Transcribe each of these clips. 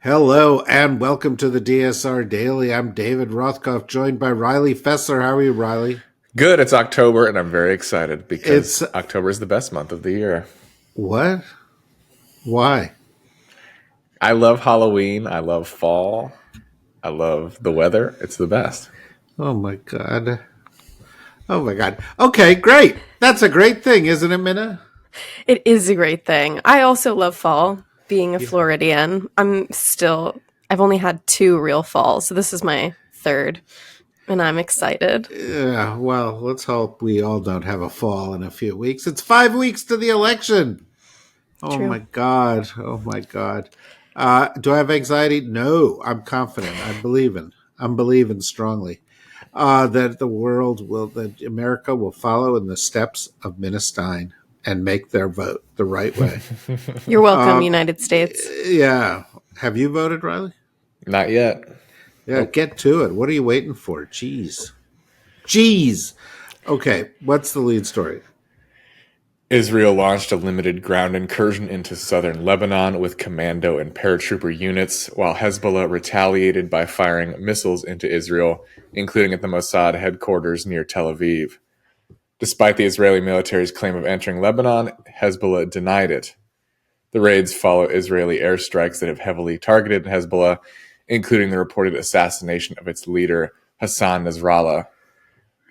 Hello and welcome to the DSR Daily. I'm David Rothkopf, joined by Riley Fessler. How are you, Riley? Good. It's October, and I'm very excited It's because October is the best month of the year. what? Why? I love Halloween. I love fall. I love the weather. It's the best. Oh my God. Oh my God. Okay, great. That's a great thing, isn't it, Minna? It is a great thing. I also love fall. Being a Yeah. Floridian, I've only had two real falls, so this is my third, and I'm excited. Yeah, well, let's hope we all don't have a fall in a few weeks. It's 5 weeks to the election. Oh True. my God. Oh my God. Do I have anxiety? No, I'm confident. I'm believing strongly. That that America will follow in the steps of Minna Stein and make their vote the right way. You're welcome, Uh, United States. yeah. Have you voted, Riley? Not yet. Yeah, Nope. get to it. What are you waiting for? Jeez. Jeez. Okay, what's the lead story? Israel launched a limited ground incursion into southern Lebanon with commando and paratrooper units, while Hezbollah retaliated by firing missiles into Israel, including at the Mossad headquarters near Tel Aviv. Despite the Israeli military's claim of entering Lebanon, Hezbollah denied it. The raids follow Israeli airstrikes that have heavily targeted Hezbollah, including the reported assassination of its leader, Hassan Nasrallah.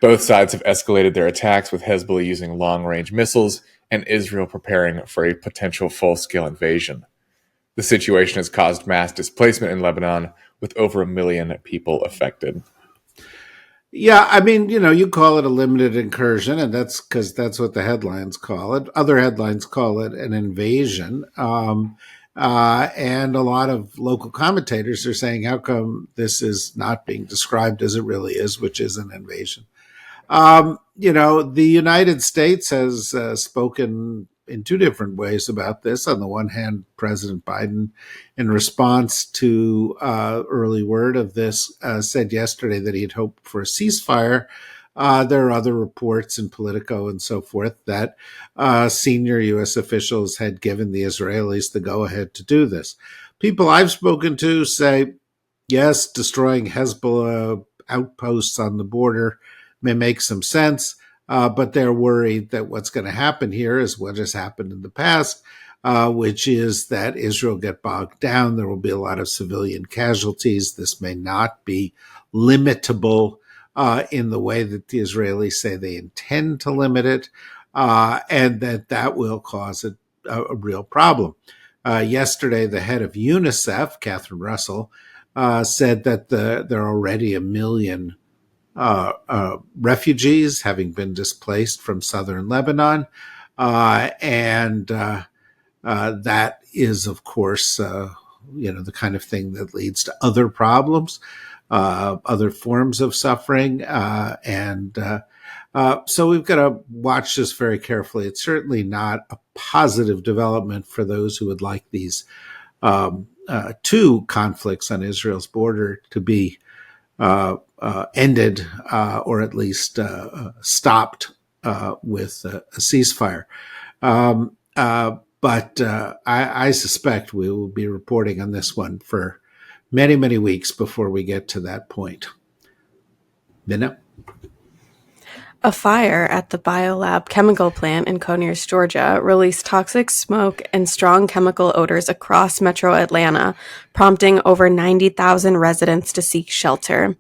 Both sides have escalated their attacks, with Hezbollah using long-range missiles and Israel preparing for a potential full-scale invasion. The situation has caused mass displacement in Lebanon, with over 1 million people affected. Yeah, I mean, you call it a limited incursion, and that's because that's what the headlines call it. Other headlines call it an invasion. And a lot of local commentators are saying, how come this is not being described as it really is, which is an invasion? The United States has spoken in two different ways about this. On the one hand, President Biden, in response to early word of this, said yesterday that he had hoped for a ceasefire. There are other reports in Politico and so forth that senior U.S. officials had given the Israelis the go-ahead to do this. People I've spoken to say, yes, destroying Hezbollah outposts on the border may make some sense, but they're worried that what's going to happen here is what has happened in the past, which is that Israel get bogged down. There will be a lot of civilian casualties. This may not be limitable in the way that the Israelis say they intend to limit it, and that will cause a real problem. Yesterday, the head of UNICEF, Catherine Russell, said that there are already 1 million refugees having been displaced from southern Lebanon. And that is, of course, the kind of thing that leads to other problems, other forms of suffering. So we've got to watch this very carefully. It's certainly not a positive development for those who would like these two conflicts on Israel's border to be ended or at least stopped with a ceasefire. But I suspect we will be reporting on this one for many, many weeks before we get to that point. Minna? A fire at the Biolab chemical plant in Conyers, Georgia, released toxic smoke and strong chemical odors across metro Atlanta, prompting over 90,000 residents to seek shelter.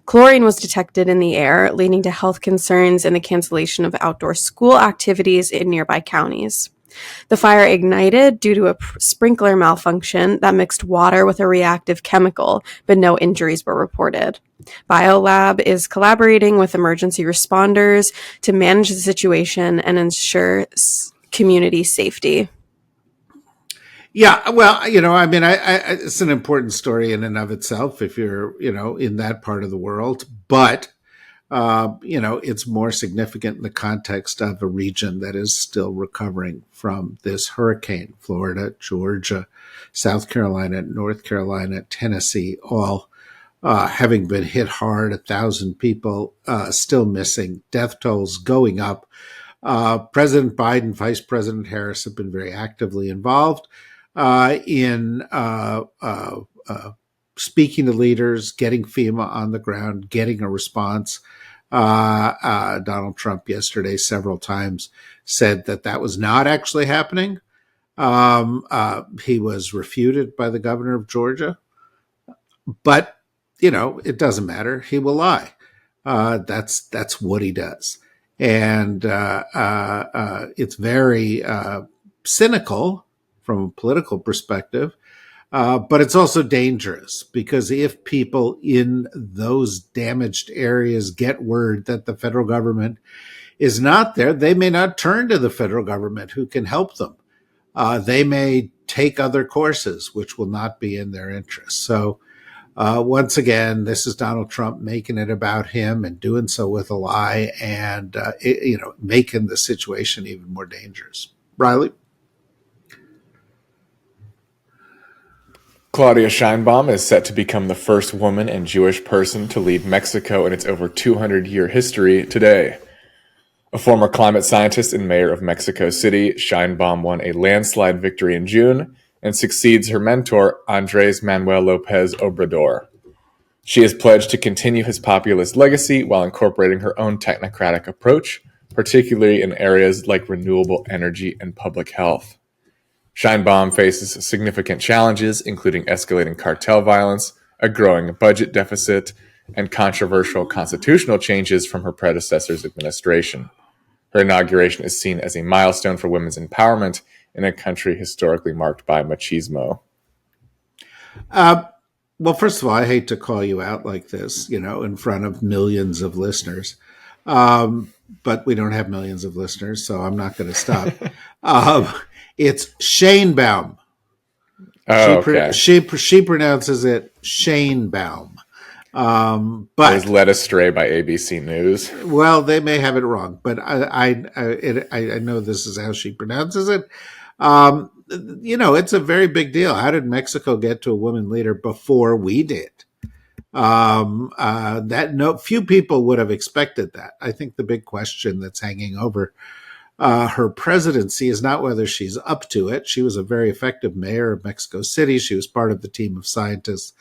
Chlorine was detected in the air, leading to health concerns and the cancellation of outdoor school activities in nearby counties. The fire ignited due to a sprinkler malfunction that mixed water with a reactive chemical, but no injuries were reported. Biolab is collaborating with emergency responders to manage the situation and ensure community safety. Yeah, well, I mean, it's an important story in and of itself if you're, in that part of the world. But it's more significant in the context of a region that is still recovering from this hurricane. Florida, Georgia, South Carolina, North Carolina, Tennessee, all having been hit hard. 1,000 people still missing. Death tolls going up. President Biden, Vice President Harris have been very actively involved in speaking to leaders, getting FEMA on the ground, getting a response. Donald Trump yesterday several times said that that was not actually happening. He was refuted by the governor of Georgia, but it doesn't matter. He will lie. That's what he does, and it's very cynical from a political perspective. But it's also dangerous because if people in those damaged areas get word that the federal government is not there, they may not turn to the federal government who can help them. They may take other courses, which will not be in their interest. So once again, this is Donald Trump making it about him and doing so with a lie and, making the situation even more dangerous. Riley? Claudia Sheinbaum is set to become the first woman and Jewish person to lead Mexico in its over 200-year history today. A former climate scientist and mayor of Mexico City, Sheinbaum won a landslide victory in June and succeeds her mentor, Andres Manuel Lopez Obrador. She has pledged to continue his populist legacy while incorporating her own technocratic approach, particularly in areas like renewable energy and public health. Sheinbaum faces significant challenges, including escalating cartel violence, a growing budget deficit, and controversial constitutional changes from her predecessor's administration. Her inauguration is seen as a milestone for women's empowerment in a country historically marked by machismo. Well, first of all, I hate to call you out like this, in front of millions of listeners. But we don't have millions of listeners, so I'm not going to stop. It's Sheinbaum. Oh, okay. She pronounces it Sheinbaum. But I was led astray by ABC News. Well, they may have it wrong, but I know this is how she pronounces it. It's a very big deal. How did Mexico get to a woman leader before we did? Few people would have expected that. I think the big question that's hanging over her presidency is not whether she's up to it. She was a very effective mayor of Mexico City. She was part of the team of scientists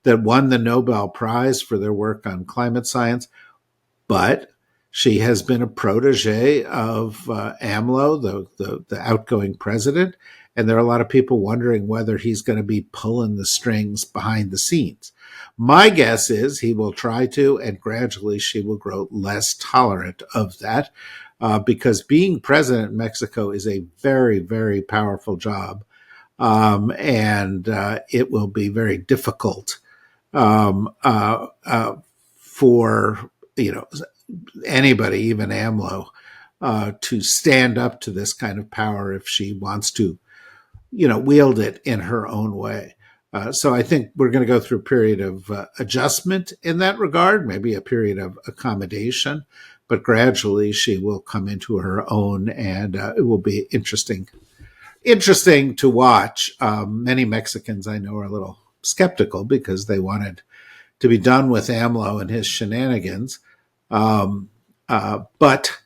that won the Nobel Prize for their work on climate science. But she has been a protege of AMLO, the outgoing president. And there are a lot of people wondering whether he's going to be pulling the strings behind the scenes. My guess is he will try to, and gradually she will grow less tolerant of that. Because being president in Mexico is a very, very powerful job. And it will be very difficult for, anybody, even AMLO, to stand up to this kind of power if she wants to, wield it in her own way. So I think we're going to go through a period of adjustment in that regard, maybe a period of accommodation. But gradually she will come into her own, and it will be interesting to watch. Many Mexicans I know are a little skeptical because they wanted to be done with AMLO and his shenanigans. But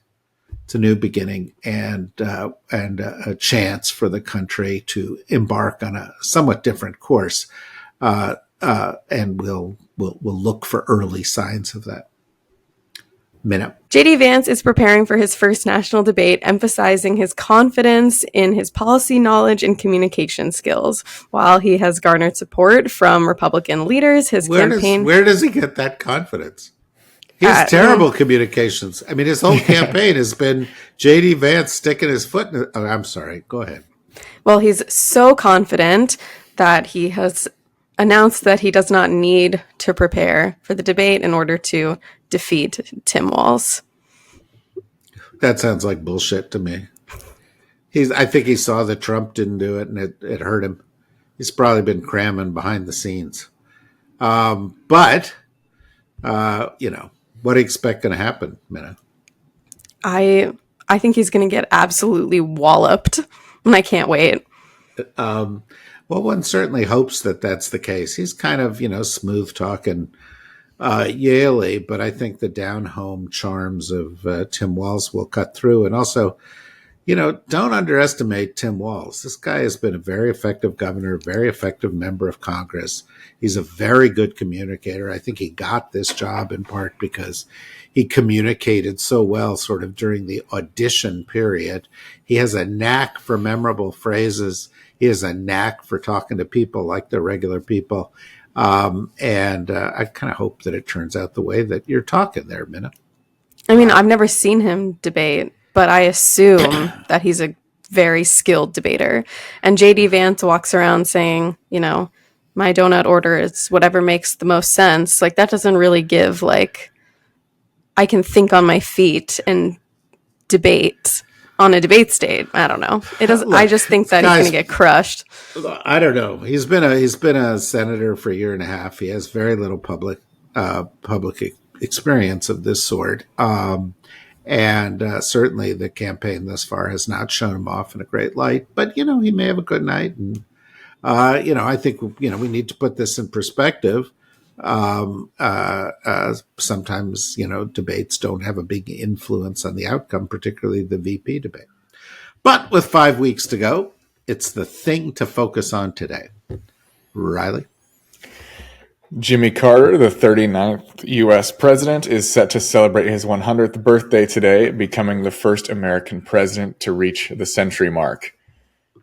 it's a new beginning and a chance for the country to embark on a somewhat different course. And we'll look for early signs of that. Minute. J.D. Vance is preparing for his first national debate, emphasizing his confidence in his policy knowledge and communication skills. While he has garnered support from Republican leaders, his campaign... Where does he get that confidence? He has terrible communications. I mean, his whole campaign has been J.D. Vance sticking his foot in... I'm sorry. Go ahead. Well, he's so confident that he has announced that he does not need to prepare for the debate in order to defeat Tim Walz. That sounds like bullshit to me. I think he saw that Trump didn't do it, and it hurt him. He's probably been cramming behind the scenes. But what do you expect going to happen, Minna? I think he's going to get absolutely walloped, and I can't wait. Well, one certainly hopes that that's the case. He's kind of, smooth talking Yaley, but I think the down-home charms of Tim Walz will cut through. And also, Don't underestimate Tim Walz. This guy has been a very effective governor, very effective member of Congress. He's a very good communicator. I think he got this job in part because he communicated so well sort of during the audition period. He has a knack for memorable phrases. He has a knack for talking to people like they're regular people. And I kind of hope that it turns out the way that you're talking there, Minna. I mean, I've never seen him debate, but I assume that he's a very skilled debater. And JD Vance walks around saying, my donut order is whatever makes the most sense. Like, that doesn't really give, like, I can think on my feet and debate on a debate stage. I don't know. It doesn't. I just think that he's going to get crushed. I don't know. He's been a senator for a year and a half. He has very little public experience of this sort. And certainly the campaign thus far has not shown him off in a great light. But, he may have a good night. And, I think, we need to put this in perspective. Sometimes, debates don't have a big influence on the outcome, particularly the VP debate. But with 5 weeks to go, it's the thing to focus on today. Riley? Jimmy Carter, the 39th U.S. president, is set to celebrate his 100th birthday today, becoming the first American president to reach the century mark.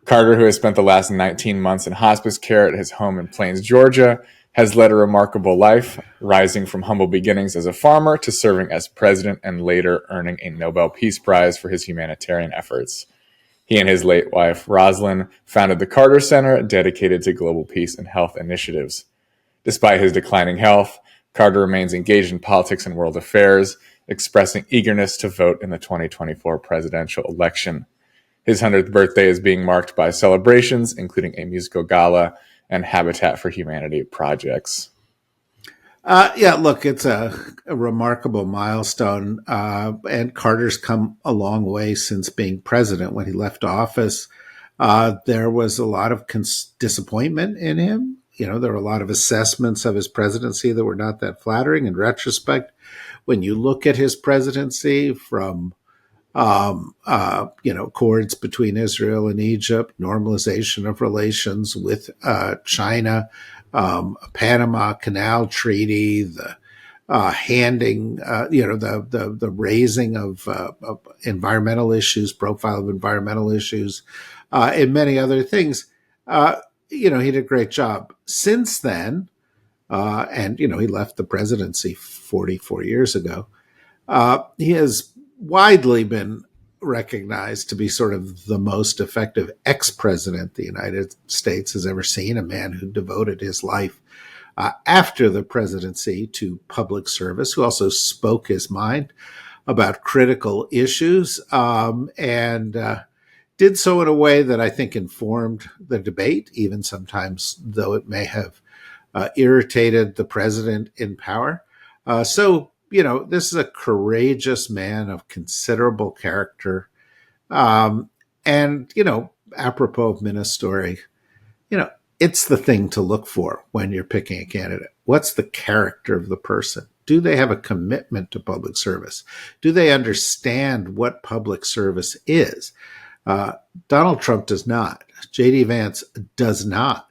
Carter, who has spent the last 19 months in hospice care at his home in Plains, Georgia, has led a remarkable life, rising from humble beginnings as a farmer to serving as president and later earning a Nobel Peace Prize for his humanitarian efforts. He and his late wife, Rosalind, founded the Carter Center, dedicated to global peace and health initiatives. Despite his declining health, Carter remains engaged in politics and world affairs, expressing eagerness to vote in the 2024 presidential election. His 100th birthday is being marked by celebrations, including a musical gala and Habitat for Humanity projects. Look, it's a remarkable milestone. And Carter's come a long way since being president. When he left office, there was a lot of disappointment in him. There were a lot of assessments of his presidency that were not that flattering. In retrospect, when you look at his presidency from accords between Israel and Egypt, normalization of relations with China, Panama Canal Treaty, the handing, the raising of environmental issues, profile of environmental issues, and many other things. He did a great job. Since then, and he left the presidency 44 years ago. He has widely been recognized to be sort of the most effective ex-president the United States has ever seen, a man who devoted his life after the presidency to public service, who also spoke his mind about critical issues and did so in a way that I think informed the debate, even sometimes though it may have irritated the president in power. This is a courageous man of considerable character. Apropos of Minna's story, it's the thing to look for when you're picking a candidate. What's the character of the person? Do they have a commitment to public service? Do they understand what public service is? Donald Trump does not. J.D. Vance does not.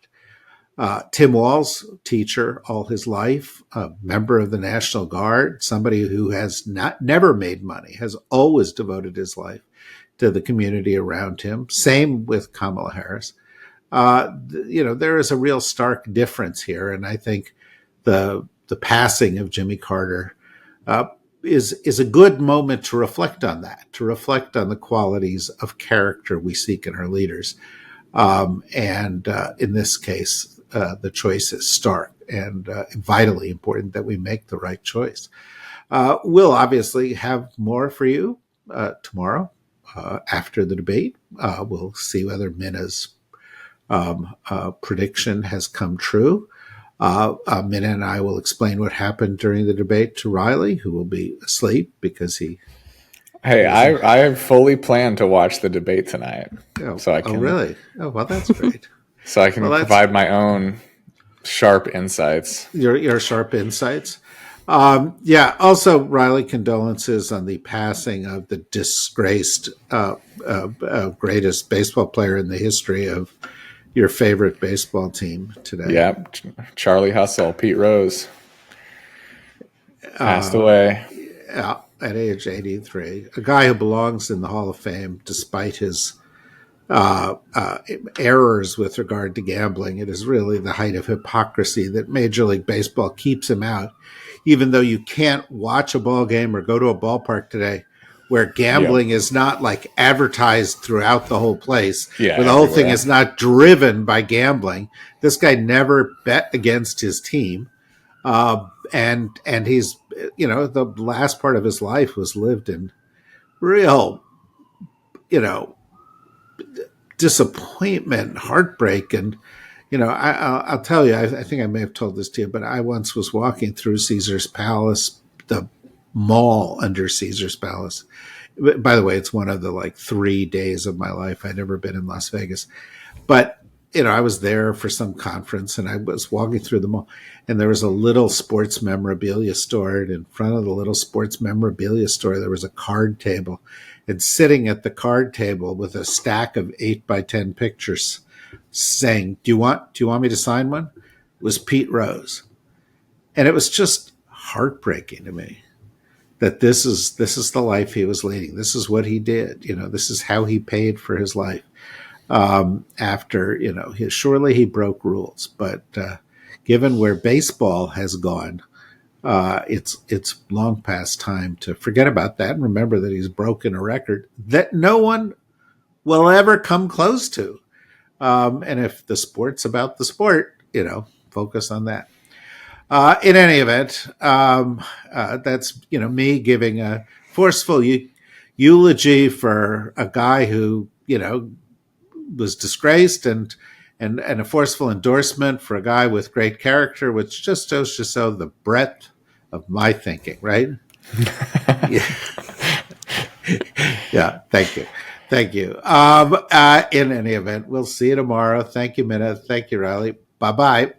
Tim Walz, teacher all his life, a member of the National Guard, somebody who has never made money, has always devoted his life to the community around him. Same with Kamala Harris. There is a real stark difference here, and I think the passing of Jimmy Carter is a good moment to reflect on that, to reflect on the qualities of character we seek in our leaders. In this case, the choice is stark and vitally important that we make the right choice. We'll obviously have more for you tomorrow after the debate. We'll see whether Minna's prediction has come true. Minna and I will explain what happened during the debate to Riley, who will be asleep because he... Hey, I fully plan to watch the debate tonight. So I can. Oh, really? Oh, well, that's great. So I can provide my own sharp insights. Your sharp insights. Yeah. Also, Riley, condolences on the passing of the disgraced greatest baseball player in the history of your favorite baseball team today. Yeah, Charlie Hustle, Pete Rose, passed away. At age 83, a guy who belongs in the Hall of Fame despite his errors with regard to gambling. It is really the height of hypocrisy that Major League Baseball keeps him out, even though you can't watch a ball game or go to a ballpark today where gambling Yep. is not like advertised throughout the whole place, Yeah, where the whole thing everywhere. is not driven by gambling. This guy never bet against his team. And he's, the last part of his life was lived in real, disappointment, heartbreak. And, I'll tell you, I think I may have told this to you, but I once was walking through Caesar's Palace, the mall under Caesar's Palace. By the way, it's one of the 3 days of my life. I'd never been in Las Vegas, but I was there for some conference and I was walking through the mall and there was a little sports memorabilia store. And in front of the little sports memorabilia store, there was a card table. And sitting at the card table with a stack of 8x10 pictures saying, do you want me to sign one? Was Pete Rose. And it was just heartbreaking to me that this is the life he was leading. This is what he did. This is how he paid for his life. After surely he broke rules, but given where baseball has gone, it's long past time to forget about that and remember that he's broken a record that no one will ever come close to. And if the sport's about the sport, focus on that. In any event, that's me giving a forceful eulogy for a guy who was disgraced and a forceful endorsement for a guy with great character, which just goes to show the breadth of my thinking, right? Yeah. Yeah. Thank you. Thank you. In any event, we'll see you tomorrow. Thank you, Minna. Thank you, Riley. Bye-bye.